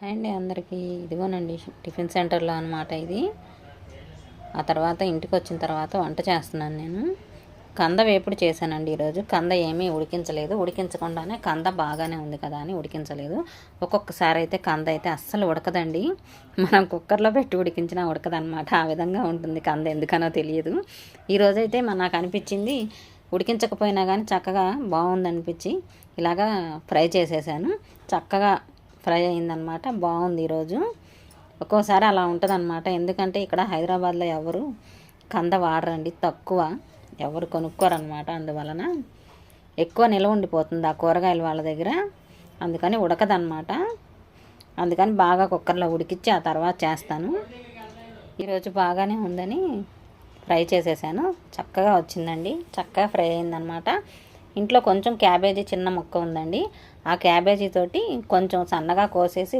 Hi అండి అందరికీ. ఇదిగోనండి టిఫిన్ సెంటర్లో అనమాట ఇది. ఆ తర్వాత ఇంటికి వచ్చిన తర్వాత వంట చేస్తున్నాను నేను. కంద వేపుడు చేశానండి ఈరోజు. కంద ఏమీ ఉడికించలేదు, ఉడికించకుండానే కంద బాగానే ఉంది కదా అని ఉడికించలేదు. ఒక్కొక్కసారి అయితే కంద అయితే అస్సలు ఉడకదండి, మనం కుక్కర్లో పెట్టి ఉడికించినా ఉడకదనమాట. ఆ విధంగా ఉంటుంది కంద, ఎందుకనో తెలియదు. ఈరోజైతే నాకు అనిపించింది ఉడికించకపోయినా కానీ చక్కగా బాగుందనిపించి ఇలాగా ఫ్రై చేసేసాను. చక్కగా ఫ్రై అయిందనమాట, బాగుంది ఈరోజు. ఒక్కోసారి అలా ఉంటుందన్నమాట. ఎందుకంటే ఇక్కడ హైదరాబాద్లో ఎవరు కంద వాడరండి, తక్కువ ఎవరు కొనుక్కోరనమాట. అందువలన ఎక్కువ నిల్వ ఉండిపోతుంది ఆ కూరగాయలు వాళ్ళ దగ్గర, అందుకని ఉడకదనమాట. అందుకని బాగా కుక్కర్లో ఉడికించి ఆ తర్వాత చేస్తాను. ఈరోజు బాగానే ఉందని ఫ్రై చేసేసాను, చక్కగా వచ్చిందండి, చక్కగా ఫ్రై అయిందనమాట. ఇంట్లో కొంచెం క్యాబేజీ చిన్న ముక్క ఉందండి, ఆ క్యాబేజీ తోటి కొంచెం సన్నగా కోసేసి